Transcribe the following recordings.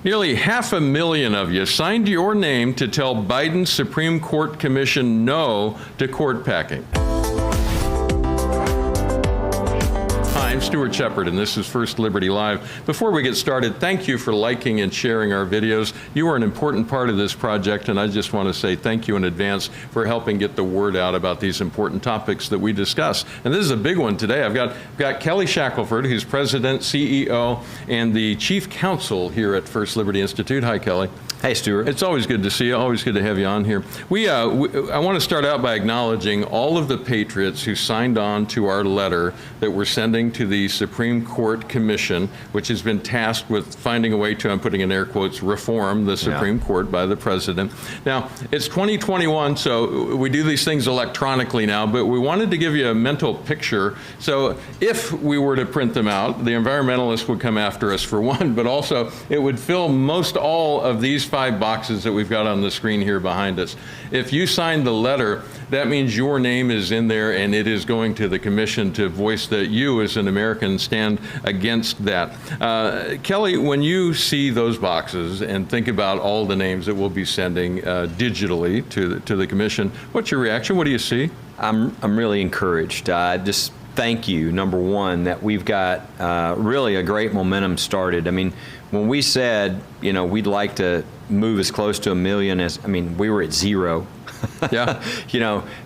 Nearly 500,000 of you signed your name to tell Biden's Supreme Court Commission no to court packing. I'm Stuart Shepard, and this is First Liberty Live. Before we get started, thank you for liking and sharing our videos. You are an important part of this project, and I just want to say thank you in advance for helping get the word out about these important topics that we discuss. And this is a big one today. I've got Kelly Shackelford, who's President, CEO, and the Chief Counsel here at First Liberty Institute. Hi, Kelly. Hey, Stuart. It's always good to see you. Always good to have you on here. I want to start out by acknowledging all of the patriots who signed on to our letter that we're sending to the Supreme Court Commission, which has been tasked with finding a way to, I'm putting in air quotes, reform the Supreme Court by the president. Now, it's 2021, so we do these things electronically now, but we wanted to give you a mental picture. So if we were to print them out, the environmentalists would come after us for one, but also it would fill most all of these 5 boxes that we've got on the screen here behind us. If you signed the letter, that means your name is in there, and it is going to the commission to voice that you as an American stand against that. Kelly, when you see those boxes and think about all the names that we'll be sending digitally to the commission, what's your reaction? What do you see? I'm really encouraged. Just thank you, number one, that we've got really a great momentum started. I mean, when we said, we'd like to move as close to 1 million as, we were at 0. Yeah.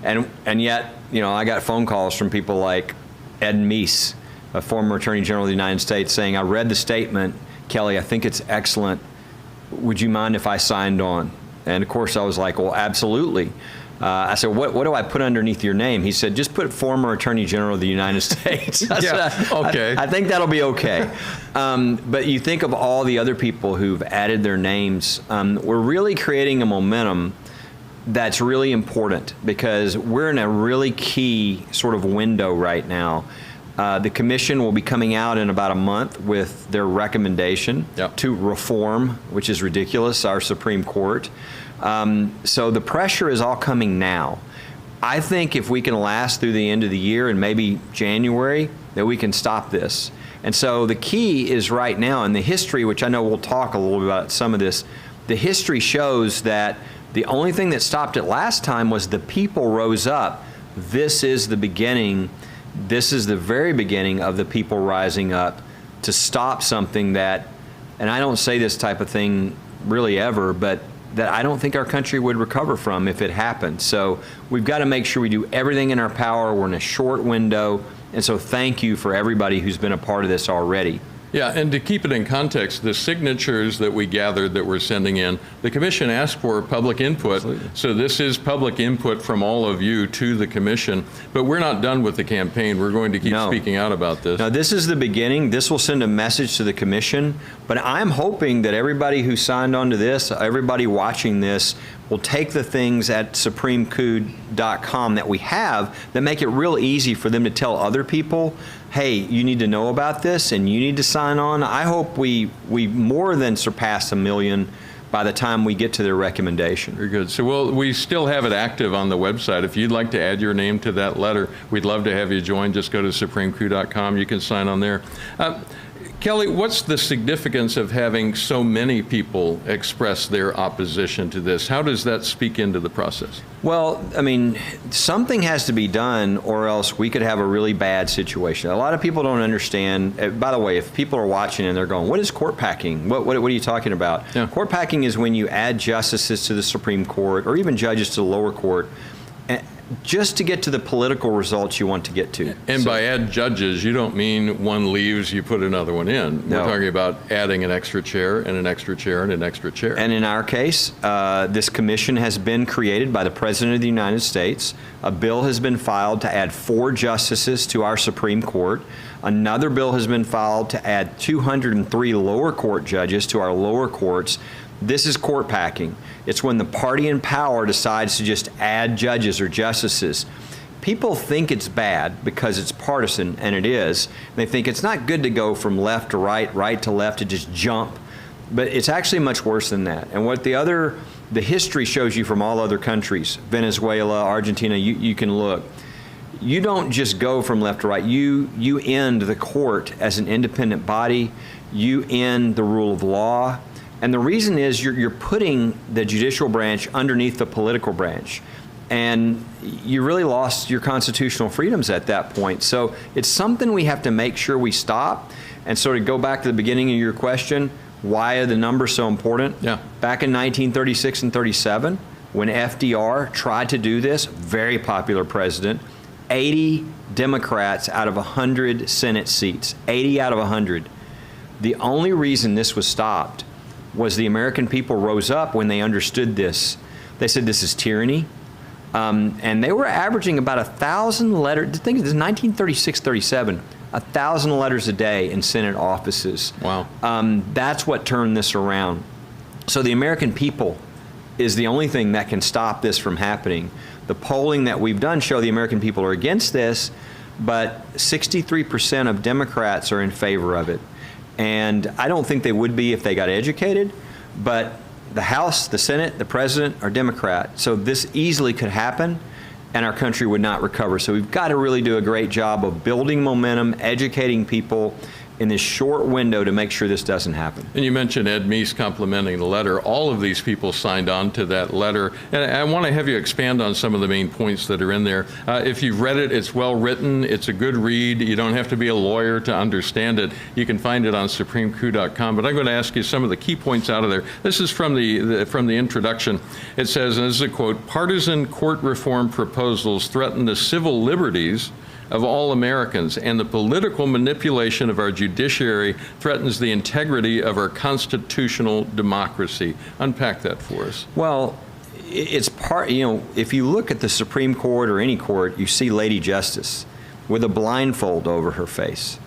And yet, I got phone calls from people like Ed Meese, a former Attorney General of the United States, saying, I read the statement, Kelly, I think it's excellent. Would you mind if I signed on? And of course I was like, well, absolutely. I said, what do I put underneath your name? He said, just put former Attorney General of the United States. Okay. I think that'll be okay. But you think of all the other people who've added their names. We're really creating a momentum that's really important because we're in a really key sort of window right now. The commission will be coming out in about a month with their recommendation to reform, which is ridiculous, our Supreme Court. So the pressure is all coming now. I think if we can last through the end of the year and maybe January, that we can stop this. And so the key is right now, in the history, which I know we'll talk a little bit about some of this, the history shows that the only thing that stopped it last time was the people rose up. This is the beginning. This is the very beginning of the people rising up to stop something that, and I don't say this type of thing really ever, but that I don't think our country would recover from if it happened. So we've got to make sure we do everything in our power. We're in a short window. And so thank you for everybody who's been a part of this already. Yeah, and to keep it in context, the signatures that we gathered that we're sending in, the commission asked for public input. Absolutely. So this is public input from all of you to the commission, but we're not done with the campaign. We're going to keep speaking out about this. No, this is the beginning. This will send a message to the commission, but I'm hoping that everybody who signed on to this, everybody watching this, will take the things at supremecoup.com that we have that make it real easy for them to tell other people, hey, you need to know about this and you need to sign on. I hope we more than surpass 1 million by the time we get to their recommendation. Very good. So we still have it active on the website. If you'd like to add your name to that letter, we'd love to have you join. Just go to supremecoup.com. You can sign on there. Kelly, what's the significance of having so many people express their opposition to this? How does that speak into the process? Well, something has to be done or else we could have a really bad situation. A lot of people don't understand. By the way, if people are watching and they're going, what is court packing? What are you talking about? Yeah. Court packing is when you add justices to the Supreme Court or even judges to the lower court just to get to the political results you want to get to. And by add judges, you don't mean one leaves, you put another one in. No. We're talking about adding an extra chair and an extra chair and an extra chair. And in our case, this commission has been created by the President of the United States. A bill has been filed to add 4 justices to our Supreme Court. Another bill has been filed to add 203 lower court judges to our lower courts. This is court packing. It's when the party in power decides to just add judges or justices. People think it's bad because it's partisan, and it is. They think it's not good to go from left to right, right to left, to just jump. But it's actually much worse than that. And what the history shows you from all other countries, Venezuela, Argentina, you can look. You don't just go from left to right. You end the court as an independent body. You end the rule of law. And the reason is you're putting the judicial branch underneath the political branch. And you really lost your constitutional freedoms at that point. So it's something we have to make sure we stop. And so to go back to the beginning of your question, why are the numbers so important? Yeah. Back in 1936 and 37, when FDR tried to do this, very popular president, 80 Democrats out of 100 Senate seats, 80 out of 100. The only reason this was stopped was the American people rose up when they understood this. They said this is tyranny. And they were averaging about 1,000 letters. The thing is, 1936, 37, 1,000 letters a day in Senate offices. Wow. That's what turned this around. So the American people is the only thing that can stop this from happening. The polling that we've done show the American people are against this, but 63% of Democrats are in favor of it. And I don't think they would be if they got educated, but the House, the Senate, the President are Democrat. So this easily could happen, and our country would not recover. So we've got to really do a great job of building momentum, educating people in this short window to make sure this doesn't happen. And you mentioned Ed Meese complimenting the letter. All of these people signed on to that letter. And I want to have you expand on some of the main points that are in there. If you've read it, it's well written. It's a good read. You don't have to be a lawyer to understand it. You can find it on supremecoup.com. But I'm going to ask you some of the key points out of there. This is from the introduction. It says, and this is a quote, "Partisan court reform proposals threaten the civil liberties of all Americans, and the political manipulation of our judiciary threatens the integrity of our constitutional democracy." Unpack that for us. Well, it's part, if you look at the Supreme Court or any court, you see Lady Justice with a blindfold over her face.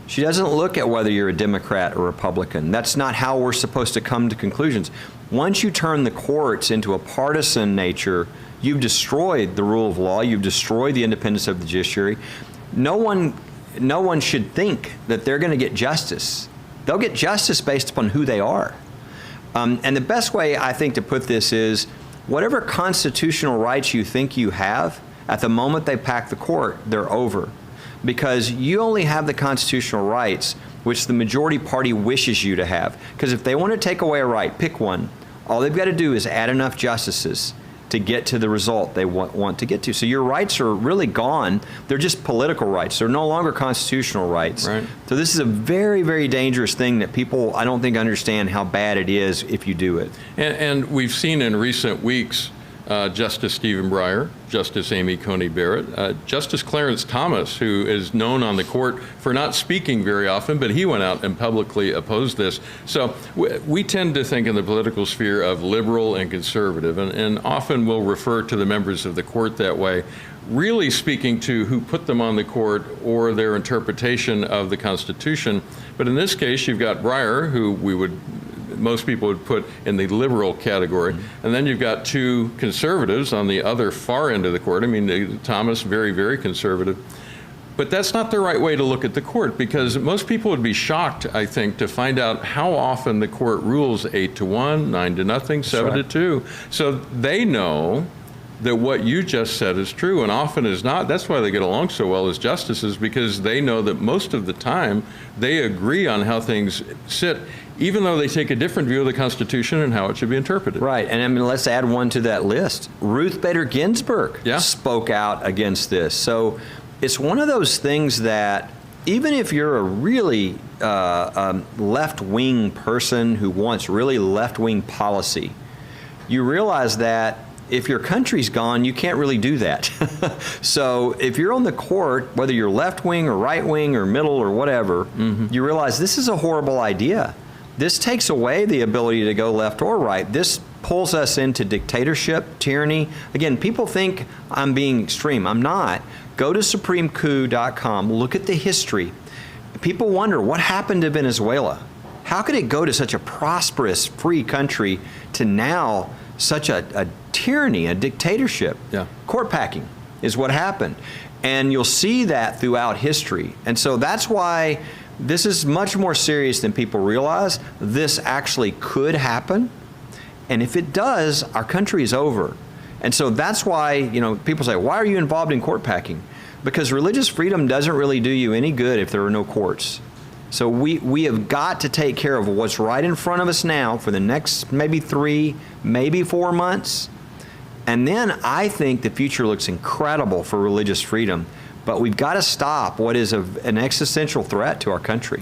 She doesn't look at whether you're a Democrat or Republican. That's not how we're supposed to come to conclusions. Once you turn the courts into a partisan nature, you've destroyed the rule of law. You've destroyed the independence of the judiciary. No one should think that they're going to get justice. They'll get justice based upon who they are. And the best way, I think, to put this is, whatever constitutional rights you think you have, at the moment they pack the court, they're over. Because you only have the constitutional rights which the majority party wishes you to have. Because if they want to take away a right, pick one. All they've got to do is add enough justices to get to the result they want to get to. So your rights are really gone. They're just political rights. They're no longer constitutional rights. Right. So this is a very, very dangerous thing that people, I don't think, understand how bad it is if you do it. And we've seen in recent weeks Justice Stephen Breyer, Justice Amy Coney Barrett, Justice Clarence Thomas, who is known on the court for not speaking very often, but he went out and publicly opposed this. So we tend to think in the political sphere of liberal and conservative, and often we'll refer to the members of the court that way, really speaking to who put them on the court or their interpretation of the Constitution. But in this case, you've got Breyer, who most people would put in the liberal category. Mm-hmm. And then you've got two conservatives on the other far end of the court. I mean, Thomas, very, very conservative. But that's not the right way to look at the court, because most people would be shocked, I think, to find out how often the court rules 8-1, 9-0, 7-2. So they know that what you just said is true, and often is not. That's why they get along so well as justices, because they know that most of the time they agree on how things sit, even though they take a different view of the Constitution and how it should be interpreted. Right, and I mean, let's add one to that list. Ruth Bader Ginsburg Yeah. spoke out against this. So it's one of those things that even if you're a really left-wing person who wants really left-wing policy, you realize that if your country's gone, you can't really do that. So if you're on the court, whether you're left-wing or right-wing or middle or whatever, you realize this is a horrible idea. This takes away the ability to go left or right. This pulls us into dictatorship, tyranny. Again, people think I'm being extreme. I'm not. Go to supremecoup.com, look at the history. People wonder, what happened to Venezuela? How could it go to such a prosperous, free country to now such a tyranny, a dictatorship? Yeah. Court packing is what happened. And you'll see that throughout history. And so that's why this is much more serious than people realize. This actually could happen. And if it does, our country is over. And so that's why, people say, why are you involved in court packing? Because religious freedom doesn't really do you any good if there are no courts. So we have got to take care of what's right in front of us now for the next maybe 3, maybe 4 months. And then I think the future looks incredible for religious freedom. But we've got to stop what is an existential threat to our country.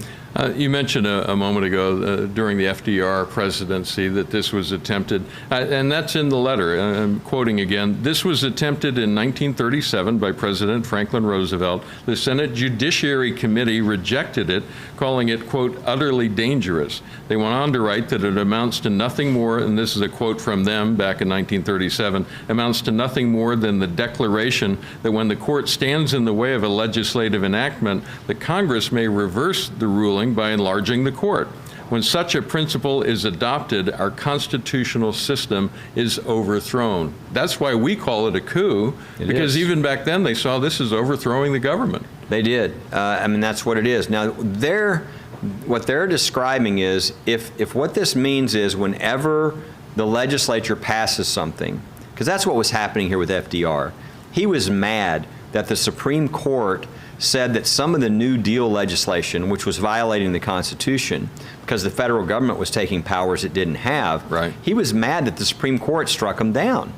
You mentioned a moment ago during the FDR presidency that this was attempted, and that's in the letter. I'm quoting again. This was attempted in 1937 by President Franklin Roosevelt. The Senate Judiciary Committee rejected it, calling it, quote, utterly dangerous. They went on to write that it amounts to nothing more, and this is a quote from them back in 1937, amounts to nothing more than the declaration that when the court stands in the way of a legislative enactment, the Congress may reverse the ruling by enlarging the court. When such a principle is adopted, our constitutional system is overthrown. That's why we call it a coup, because even back then they saw this as overthrowing the government. They did. I mean, that's what it is. Now, what they're describing is if what this means is whenever the legislature passes something, because that's what was happening here with FDR, he was mad that the Supreme Court said that some of the New Deal legislation, which was violating the Constitution because the federal government was taking powers it didn't have, right. He was mad that the Supreme Court struck them down.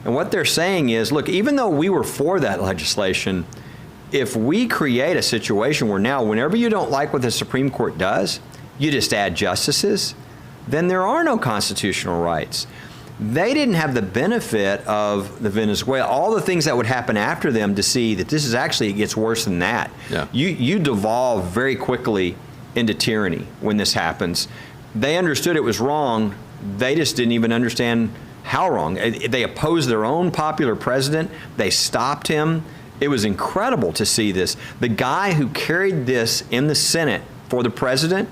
And what they're saying is, look, even though we were for that legislation, if we create a situation where now whenever you don't like what the Supreme Court does, you just add justices, then there are no constitutional rights. They didn't have the benefit of the Venezuela, all the things that would happen after them to see that this is actually, it gets worse than that. Yeah. You devolve very quickly into tyranny when this happens. They understood it was wrong. They just didn't even understand how wrong. They opposed their own popular president. They stopped him. It was incredible to see this. The guy who carried this in the Senate for the president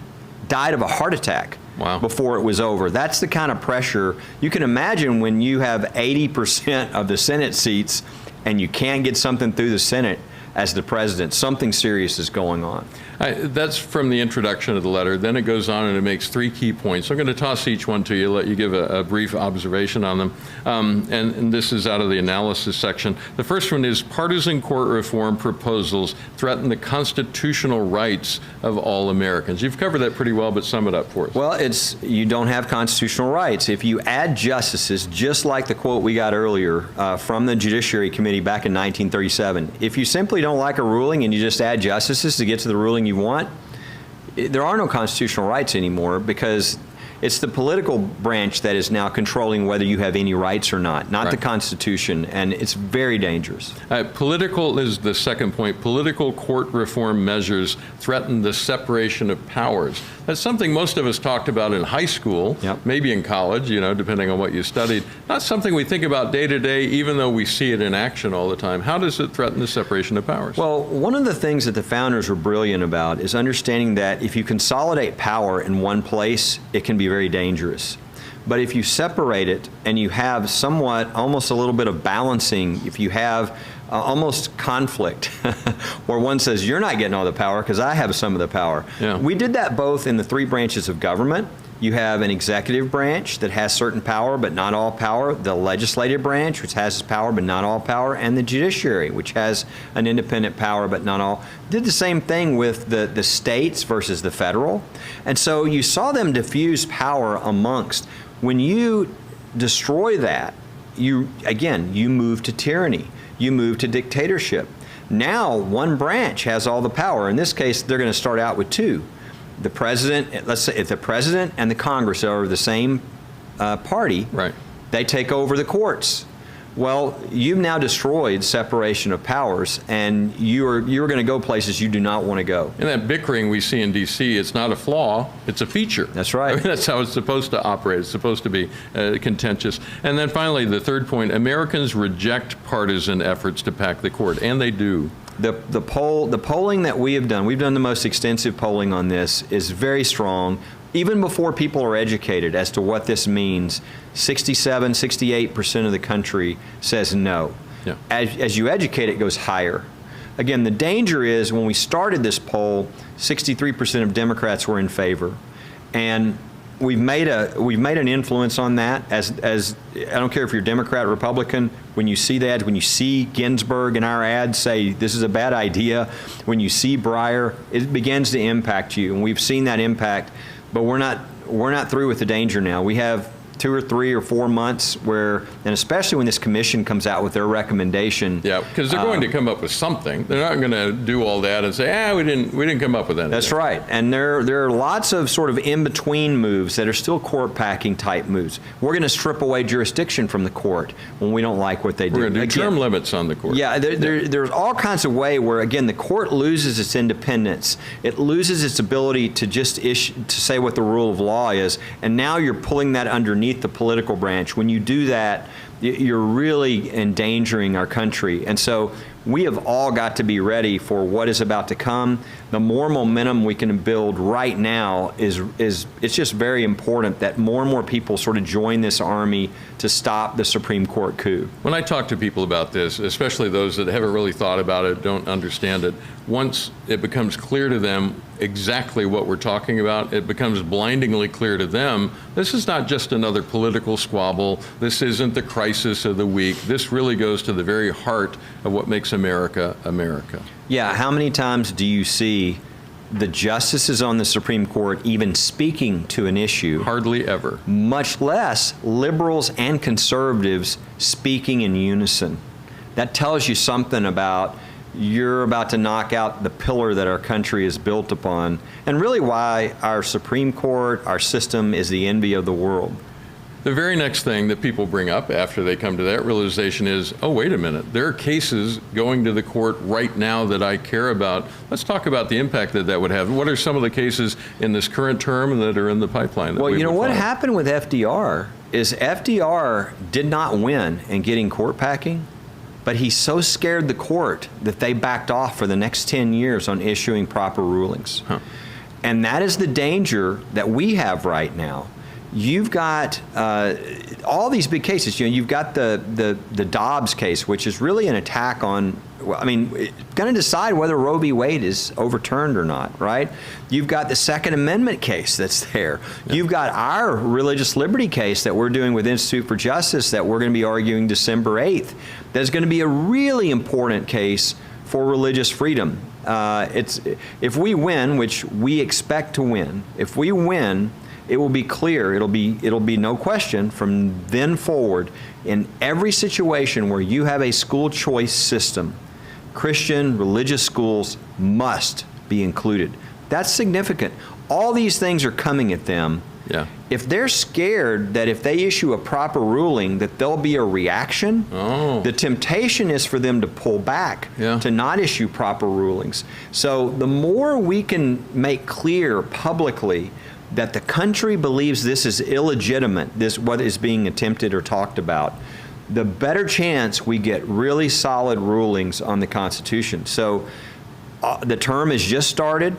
died of a heart attack. Wow. Before it was over. That's the kind of pressure you can imagine when you have 80% of the Senate seats and you can't get something through the Senate as the president. Something serious is going on. That's from the introduction of the letter. Then it goes on and it makes 3 key points. I'm going to toss each one to you, let you give a brief observation on them. And this is out of the analysis section. The first one is partisan court reform proposals threaten the constitutional rights of all Americans. You've covered that pretty well, but sum it up for us. Well, you don't have constitutional rights. If you add justices, just like the quote we got earlier from the Judiciary Committee back in 1937, if you simply don't like a ruling and you just add justices to get to the ruling you want, there are no constitutional rights anymore because it's the political branch that is now controlling whether you have any rights or not the Constitution, and it's very dangerous. Political is the second point. Political court reform measures threaten the separation of powers. That's something most of us talked about in high school, maybe in college, depending on what you studied. Not something we think about day to day, even though we see it in action all the time. How does it threaten the separation of powers? Well, one of the things that the founders were brilliant about is understanding that if you consolidate power in one place, it can be very dangerous. But if you separate it and you have somewhat, almost a little bit of balancing, if you have almost conflict where one says, you're not getting all the power because I have some of the power. Yeah. We did that both in the 3 branches of government. You have an executive branch that has certain power but not all power, the legislative branch, which has power but not all power, and the judiciary, which has an independent power but not all. Did the same thing with the states versus the federal. And so you saw them diffuse power amongst. When you destroy that, you move to tyranny. You move to dictatorship. Now one branch has all the power. In this case, they're going to start out with 2. The president, let's say if the president and the Congress are the same party, they take over the courts. Well, you've now destroyed separation of powers, and you're going to go places you do not want to go. And that bickering we see in D.C., it's not a flaw, it's a feature. That's right. I mean, that's how it's supposed to operate. It's supposed to be contentious. And then finally, the third point, Americans reject partisan efforts to pack the court, and they do. The polling that we have done, we've done the most extensive polling on this, is very strong. Even before people are educated as to what this means, 67, 68% of the country says no. Yeah. As you educate, it goes higher. Again, the danger is when we started this poll, 63% of Democrats were in favor. And we've made an influence on that. As I don't care if you're Democrat or Republican, when you see that, when you see Ginsburg in our ads say this is a bad idea, when you see Breyer, it begins to impact you, and we've seen that impact. But we're not through with the danger now. We have 2 or 3 or 4 months where, and especially when this commission comes out with their recommendation. Yeah, because they're going to come up with something. They're not going to do all that and say, we didn't come up with anything. That's right. And there are lots of sort of in-between moves that are still court packing type moves. We're going to strip away jurisdiction from the court when we don't like what they do. We're going to do term limits on the court. Yeah, there's all kinds of ways where, again, the court loses its independence. It loses its ability to just to say what the rule of law is. And now you're pulling that underneath the political branch. When you do that, you're really endangering our country. And so we have all got to be ready for what is about to come. The more momentum we can build right now is it's just very important that more and more people sort of join this army to stop the Supreme Court coup. When I talk to people about this, especially those that haven't really thought about it, don't understand it, once it becomes clear to them exactly what we're talking about, it becomes blindingly clear to them, this is not just another political squabble. This isn't the crisis of the week. This really goes to the very heart of what makes America, America. Yeah, how many times do you see the justices on the Supreme Court even speaking to an issue? Hardly ever. Much less liberals and conservatives speaking in unison. That tells you something about you're about to knock out the pillar that our country is built upon, and really why our Supreme Court, our system, is the envy of the world. The very next thing that people bring up after they come to that realization is, oh, wait a minute, there are cases going to the court right now that I care about. Let's talk about the impact that would have. What are some of the cases in this current term that are in the pipeline? Well, you know what happened with FDR is FDR did not win in getting court packing, but he so scared the court that they backed off for the next 10 years on issuing proper rulings. Huh. And that is the danger that we have right now. You've got all these big cases. You know, you've got the Dobbs case, which is really an attack on, I mean, it's going to decide whether Roe v. Wade is overturned or not, right? You've got the Second Amendment case that's there. Yeah. You've got our religious liberty case that we're doing with Institute for Justice that we're going to be arguing December 8th. That's going to be a really important case for religious freedom. If we win, which we expect to win, if we win, it will be clear, it'll be no question from then forward, in every situation where you have a school choice system, Christian religious schools must be included. That's significant. All these things are coming at them. Yeah. If they're scared that if they issue a proper ruling that there'll be a reaction, the temptation is for them to pull back, to not issue proper rulings. So the more we can make clear publicly that the country believes this is illegitimate, this what is being attempted or talked about, the better chance we get really solid rulings on the Constitution. So the term has just started.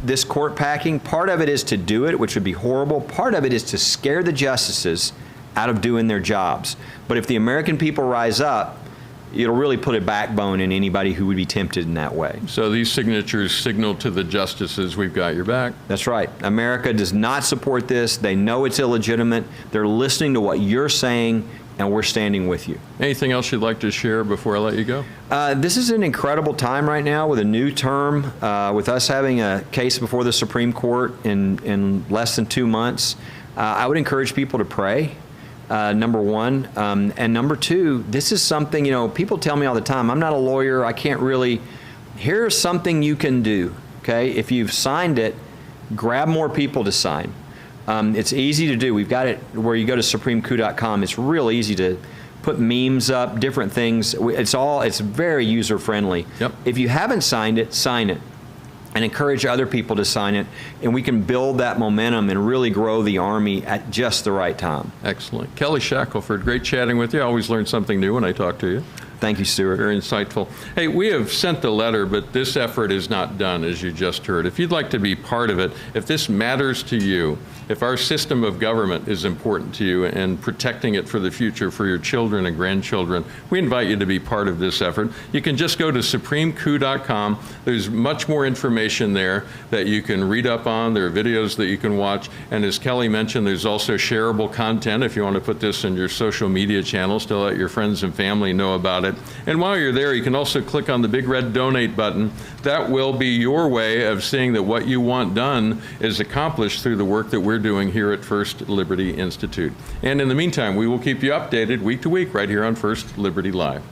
This court packing, part of it is to do it, which would be horrible. Part of it is to scare the justices out of doing their jobs. But if the American people rise up, it'll really put a backbone in anybody who would be tempted in that way. So these signatures signal to the justices, we've got your back. That's right. America does not support this. They know it's illegitimate. They're listening to what you're saying, and we're standing with you. Anything else you'd like to share before I let you go? This is an incredible time right now with a new term, with us having a case before the Supreme Court in less than 2 months. I would encourage people to pray. Number one. And number two, this is something, you know, people tell me all the time, I'm not a lawyer, I can't really, here's something you can do, okay? If you've signed it, grab more people to sign. It's easy to do. We've got it where you go to supremecoup.com. It's real easy to put memes up, different things. It's very user-friendly. Yep. If you haven't signed it, sign it. And encourage other people to sign it, and we can build that momentum and really grow the Army at just the right time. Excellent. Kelly Shackelford, great chatting with you. I always learn something new when I talk to you. Thank you, Stuart. Very insightful. Hey, we have sent the letter, but this effort is not done, as you just heard. If you'd like to be part of it, if this matters to you, if our system of government is important to you and protecting it for the future for your children and grandchildren, we invite you to be part of this effort. You can just go to supremecoup.com. There's much more information there that you can read up on. There are videos that you can watch. And as Kelly mentioned, there's also shareable content if you want to put this in your social media channels to let your friends and family know about it. And while you're there, you can also click on the big red donate button. That will be your way of seeing that what you want done is accomplished through the work that we're doing here at First Liberty Institute. And in the meantime, we will keep you updated week to week right here on First Liberty Live.